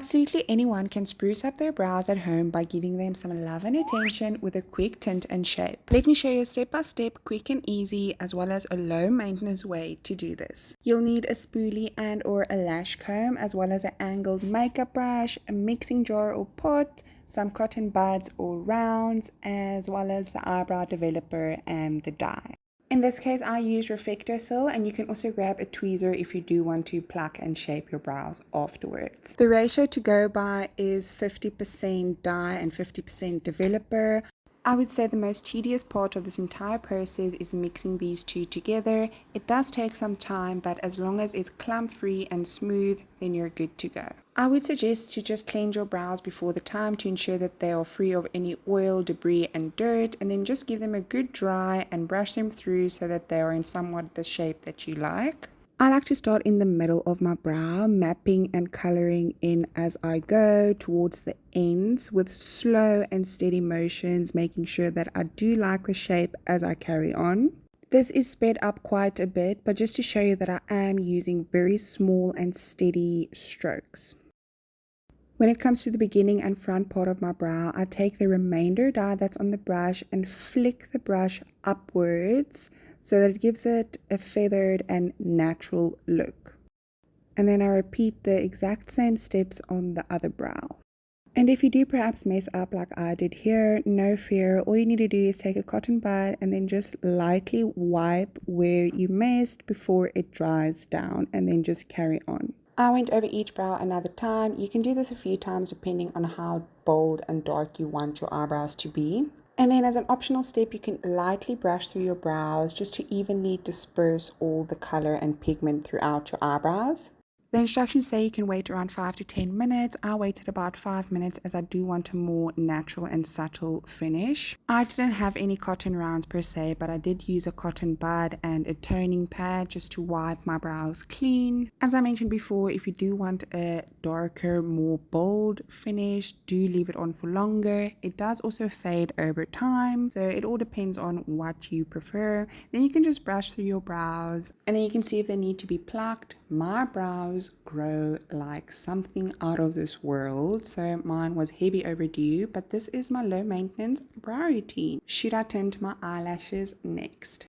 Absolutely anyone can spruce up their brows at home by giving them some love and attention with a quick tint and shape. Let me show you a step-by-step, quick and easy, as well as a low maintenance way to do this. You'll need a spoolie and or a lash comb, as well as an angled makeup brush, a mixing jar or pot, some cotton buds or rounds, as well as the eyebrow developer and the dye. In this case, I use RefectoCil, and you can also grab a tweezer if you do want to pluck and shape your brows afterwards. The ratio to go by is 50% dye and 50% developer. I would say the most tedious part of this entire process is mixing these two together. It does take some time, but as long as it's clump free and smooth, then you're good to go. I would suggest to just cleanse your brows before the time to ensure that they are free of any oil, debris and dirt, and then just give them a good dry and brush them through so that they are in somewhat the shape that you like. I like to start in the middle of my brow, mapping and coloring in as I go towards the ends with slow and steady motions, making sure that I do like the shape as I carry on. This is sped up quite a bit, but just to show you that I am using very small and steady strokes. When it comes to the beginning and front part of my brow, I take the remainder dye that's on the brush and flick the brush upwards so that it gives it a feathered and natural look. And then I repeat the exact same steps on the other brow. And if you do perhaps mess up like I did here, no fear. All you need to do is take a cotton bud and then just lightly wipe where you messed before it dries down, and then just carry on. I went over each brow another time. You can do this a few times depending on how bold and dark you want your eyebrows to be. And then as an optional step, you can lightly brush through your brows just to evenly disperse all the color and pigment throughout your eyebrows. The instructions say you can wait around 5 to 10 minutes. I waited about 5 minutes as I do want a more natural and subtle finish. I didn't have any cotton rounds per se, but I did use a cotton bud and a toning pad just to wipe my brows clean. As I mentioned before, if you do want a darker, more bold finish, do leave it on for longer. It does also fade over time, so it all depends on what you prefer. Then you can just brush through your brows, and then you can see if they need to be plucked. My brows grow like something out of this world, so mine was heavy overdue, but this is my low maintenance brow routine. Should I tint my eyelashes next?